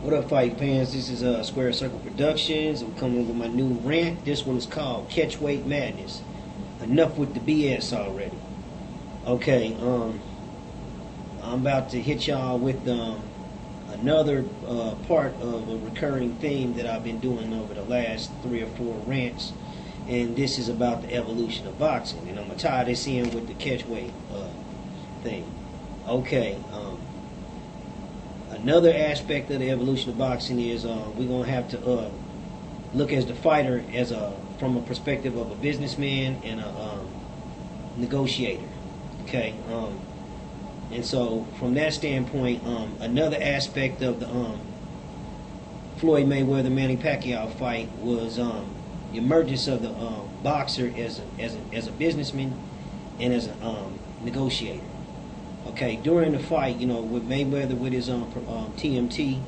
What up, fight fans? This is Squared Circle Productions. I'm coming with my new rant. This one is called Catchweight Madness. Enough with the BS already. Okay, I'm about to hit y'all with another part of a recurring theme that I've been doing over the last 3 or 4 rants, and this is about the evolution of boxing. And I'm gonna tie this in with the catchweight thing. Okay. Another aspect of the evolution of boxing is we're gonna have to look as the fighter as from a perspective of a businessman and a negotiator. Okay, and so from that standpoint, another aspect of the Floyd Mayweather Manny Pacquiao fight was the emergence of the boxer as a businessman and as a negotiator. Okay, during the fight, you know, with Mayweather with his TMT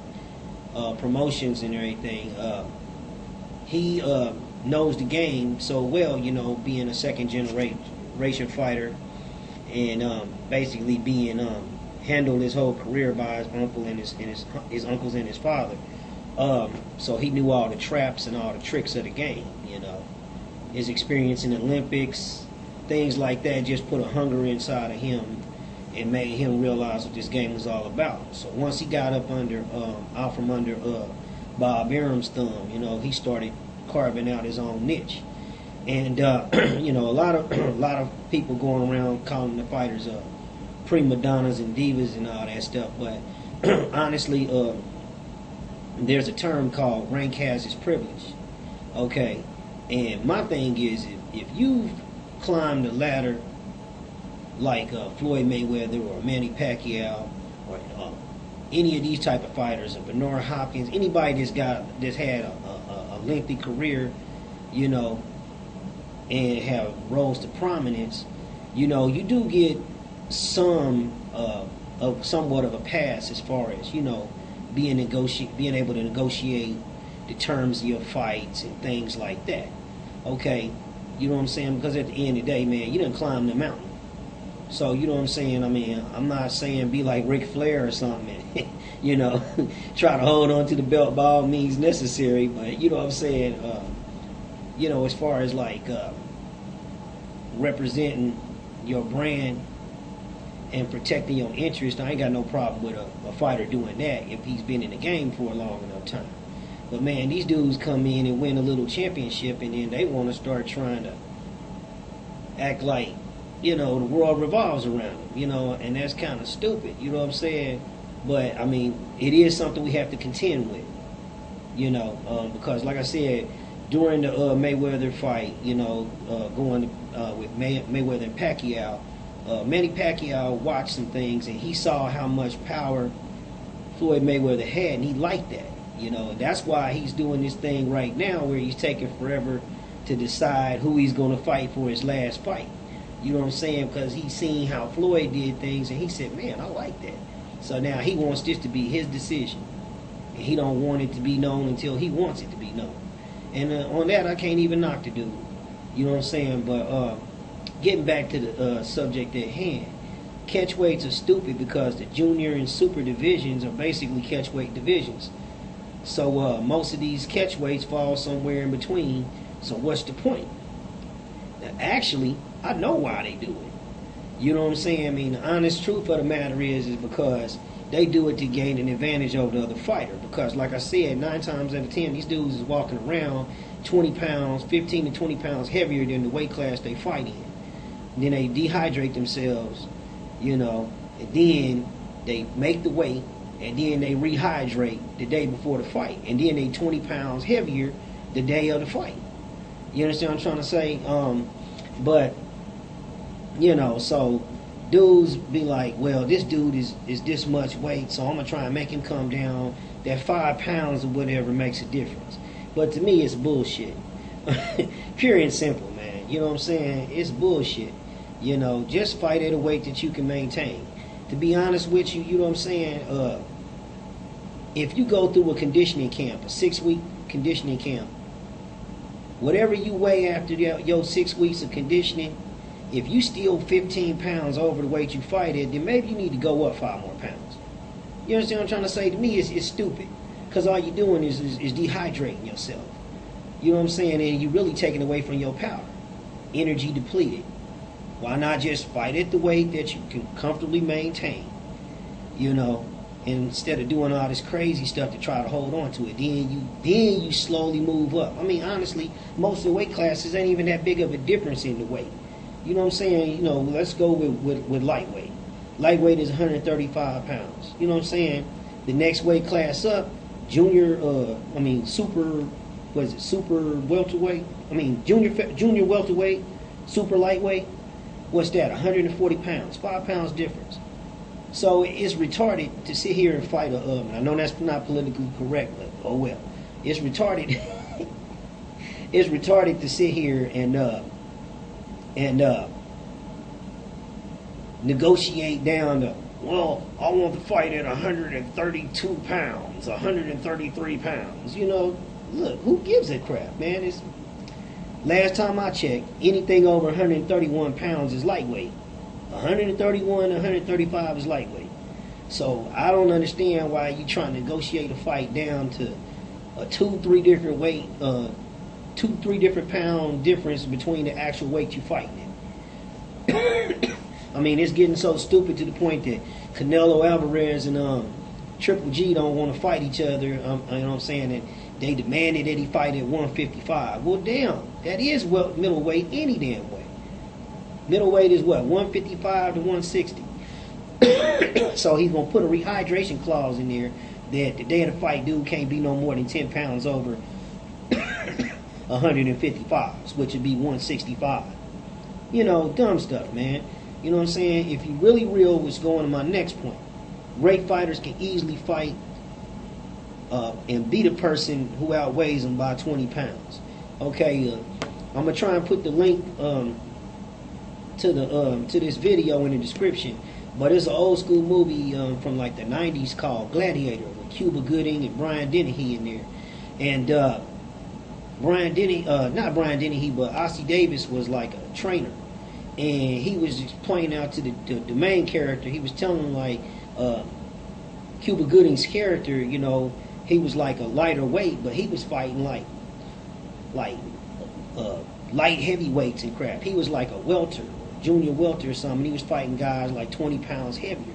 promotions and everything, he knows the game so well, you know, being a second generation fighter and basically being handled his whole career by his uncle and his uncles and his father. So he knew all the traps and all the tricks of the game, you know. His experience in the Olympics, things like that, just put a hunger inside of him and made him realize what this game was all about. So once he got out from under Bob Arum's thumb, you know, he started carving out his own niche. And you know, a lot of people going around calling the fighters prima donnas and divas and all that stuff. But honestly, there's a term called rank has its privilege. Okay, and my thing is, if you've climbed the ladder like Floyd Mayweather or Manny Pacquiao or any of these type of fighters, or Bernard Hopkins, anybody that's had a lengthy career, you know, and have rose to prominence, you know, you do get somewhat of a pass as far as, you know, being able to negotiate the terms of your fights and things like that. Okay, you know what I'm saying? Because at the end of the day, man, you done climbed the mountain. So, you know what I'm saying? I mean, I'm not saying be like Ric Flair or something, you know, try to hold on to the belt by all means necessary. But, you know what I'm saying? You know, as far as like representing your brand and protecting your interest, I ain't got no problem with a fighter doing that if he's been in the game for a long enough time. But, man, these dudes come in and win a little championship, and then they want to start trying to act like, you know, the world revolves around them, you know, and that's kind of stupid, you know what I'm saying? But, I mean, it is something we have to contend with, you know, because, like I said, during the Mayweather fight, you know, going with Mayweather and Pacquiao, Manny Pacquiao watched some things, and he saw how much power Floyd Mayweather had, and he liked that, you know, and that's why he's doing this thing right now where he's taking forever to decide who he's going to fight for his last fight. You know what I'm saying? Because he's seen how Floyd did things, and he said, man, I like that. So now he wants this to be his decision. And he don't want it to be known until he wants it to be known. And on that, I can't even knock the dude. You know what I'm saying? But getting back to the subject at hand, catchweights are stupid because the junior and super divisions are basically catchweight divisions. So most of these catchweights fall somewhere in between. So what's the point? Now, actually, I know why they do it. You know what I'm saying? I mean, the honest truth of the matter is because they do it to gain an advantage over the other fighter. Because, like I said, 9 times out of 10, these dudes is walking around 20 pounds, 15 to 20 pounds heavier than the weight class they fight in. And then they dehydrate themselves, you know, and then they make the weight, and then they rehydrate the day before the fight. And then they 20 pounds heavier the day of the fight. You understand what I'm trying to say? But, you know, so dudes be like, well, this dude is this much weight, so I'm going to try and make him come down. That 5 pounds or whatever makes a difference. But to me, it's bullshit. Pure and simple, man. You know what I'm saying? It's bullshit. You know, just fight at a weight that you can maintain. To be honest with you, you know what I'm saying? If you go through a conditioning camp, a 6-week conditioning camp, whatever you weigh after your 6 weeks of conditioning, if you still 15 pounds over the weight you fight at, then maybe you need to go up 5 more pounds. You understand what I'm trying to say? To me, it's stupid. Because all you're doing is dehydrating yourself. You know what I'm saying? And you're really taking away from your power. Energy depleted. Why not just fight at the weight that you can comfortably maintain? You know, instead of doing all this crazy stuff to try to hold on to it. Then you slowly move up. I mean, honestly, most of the weight classes ain't even that big of a difference in the weight. You know what I'm saying? You know, let's go with lightweight. Lightweight is 135 pounds. You know what I'm saying? The next weight class up, super welterweight? Junior welterweight, super lightweight. What's that? 140 pounds, 5 pounds difference. So it's retarded to sit here and fight a I know that's not politically correct, but oh well. It's retarded. It's retarded to sit here and negotiate down to, well, I want to fight at 132 pounds, 133 pounds. You know, look, who gives a crap, man? It's, last time I checked, anything over 131 pounds is lightweight. 131, 135 is lightweight. So I don't understand why you trying to negotiate a fight down to a 2-3 different weight, 2-3 different pound difference between the actual weight you fighting in. I mean, it's getting so stupid to the point that Canelo Alvarez and Triple G don't want to fight each other. You know what I'm saying? And they demanded that he fight at 155. Well, damn, that is middleweight any damn way. Middleweight is what, 155 to 160. So he's gonna put a rehydration clause in there that the day of the fight, dude can't be no more than 10 pounds over 155s, which would be 165. You know, dumb stuff, man. You know what I'm saying? If you really real, what's going to my next point. Great fighters can easily fight and beat a person who outweighs them by 20 pounds. Okay, I'm gonna try and put the link to this video in the description. But it's an old school movie from like the 90s called Gladiator with Cuba Gooding and Brian Dennehy in there. And not Brian Dennehy, but Ossie Davis was like a trainer. And he was just pointing out to the main character, he was telling him like Cuba Gooding's character, you know, he was like a lighter weight, but he was fighting like light heavyweights and crap. He was like a welter, junior welter or something. He was fighting guys like 20 pounds heavier.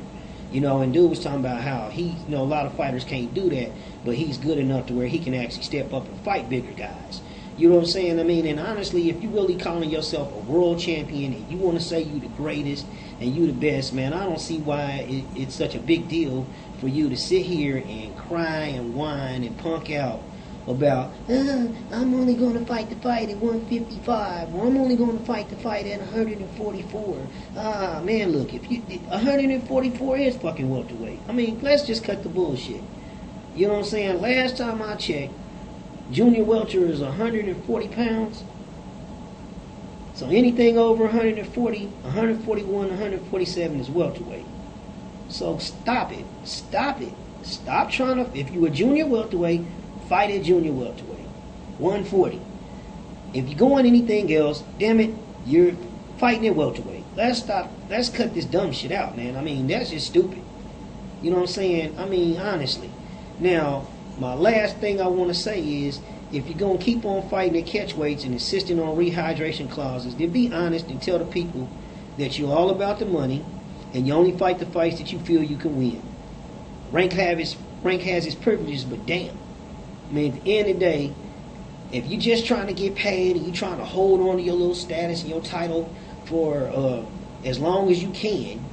You know, and dude was talking about how he, you know, a lot of fighters can't do that, but he's good enough to where he can actually step up and fight bigger guys. You know what I'm saying? I mean, and honestly, if you really calling yourself a world champion and you want to say you the greatest and you the best, man, I don't see why it's such a big deal for you to sit here and cry and whine and punk out about, I'm only going to fight the fight at 155, or I'm only going to fight the fight at 144. Man, look, if you 144 is fucking welterweight. I mean, let's just cut the bullshit. You know what I'm saying? Last time I checked, junior welter is 140 pounds. So anything over 140, 141, 147 is welterweight. So stop it. Stop it. Stop trying to, if you a junior welterweight, fight at junior welterweight. 140. If you're going anything else, damn it, you're fighting at welterweight. Let's stop. Let's cut this dumb shit out, man. I mean, that's just stupid. You know what I'm saying? I mean, honestly. Now, my last thing I want to say is, if you're going to keep on fighting at catchweights and insisting on rehydration clauses, then be honest and tell the people that you're all about the money and you only fight the fights that you feel you can win. Rank has its privileges, but damn. I mean, at the end of the day, if you're just trying to get paid and you're trying to hold on to your little status and your title for as long as you can,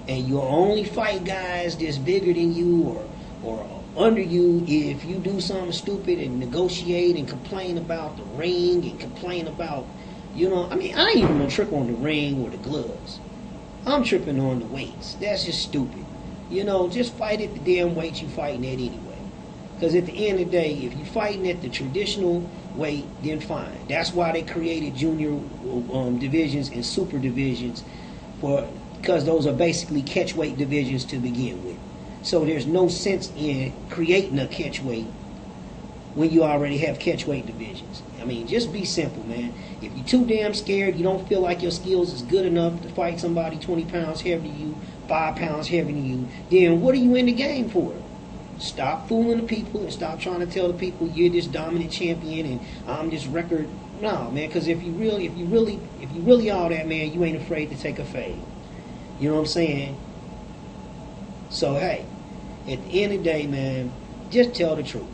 and you'll only fight guys that's bigger than you or under you if you do something stupid and negotiate and complain about the ring and complain about, you know, I mean, I ain't even gonna trip on the ring or the gloves. I'm tripping on the weights. That's just stupid. You know, just fight at the damn weight you fighting at anyway. Because at the end of the day, if you're fighting at the traditional weight, then fine. That's why they created junior divisions and super divisions, because those are basically catchweight divisions to begin with. So there's no sense in creating a catchweight when you already have catchweight divisions. I mean, just be simple, man. If you're too damn scared, you don't feel like your skills is good enough to fight somebody 20 pounds heavier than you, 5 pounds heavier than you, then what are you in the game for? Stop fooling the people and stop trying to tell the people you're this dominant champion and I'm this record. No, man, because if you really all that, man, you ain't afraid to take a fade. You know what I'm saying? So hey, at the end of the day, man, just tell the truth.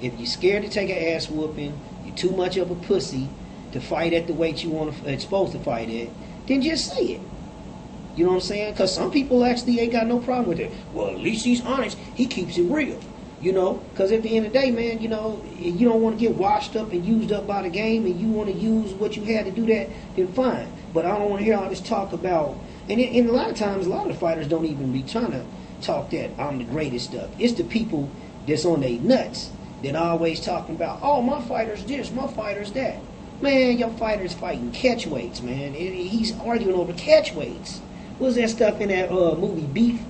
If you're scared to take an ass whooping, you're too much of a pussy to fight at the weight you want to, supposed to fight at, then just say it. You know what I'm saying? Because some people actually ain't got no problem with it. Well, at least he's honest. He keeps it real. You know? Because at the end of the day, man, you know, you don't want to get washed up and used up by the game and you want to use what you had to do that, then fine. But I don't want to hear all this talk about, and a lot of times, a lot of the fighters don't even be trying to talk that I'm the greatest stuff. It's the people that's on their nuts that always talking about, oh, my fighter's this, my fighter's that. Man, your fighter's fighting catchweights, man. He's arguing over catchweights. What was that stuff in that movie Beef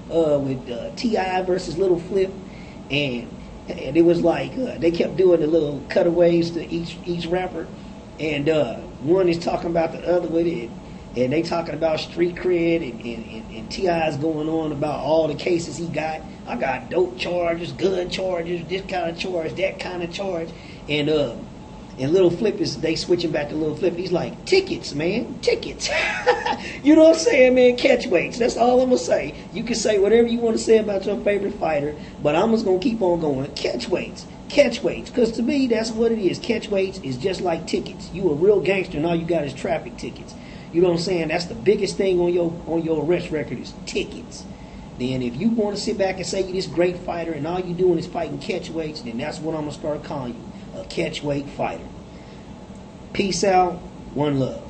with T.I. versus Little Flip? And it was like they kept doing the little cutaways to each rapper. And one is talking about the other with it. And they talking about street cred and T.I.'s going on about all the cases he got. I got dope charges, gun charges, this kind of charge, that kind of charge. And Little Flip they switching back to Little Flip. He's like, tickets, man, tickets. You know what I'm saying, man? Catchweights. That's all I'm going to say. You can say whatever you want to say about your favorite fighter, but I'm just going to keep on going. Catchweights. Catchweights. Because to me, that's what it is. Catchweights is just like tickets. You a real gangster and all you got is traffic tickets. You know what I'm saying? That's the biggest thing on your arrest record is tickets. Then if you want to sit back and say you're this great fighter and all you doing is fighting catchweights, then that's what I'm going to start calling you. A catchweight fighter. Peace out. One love.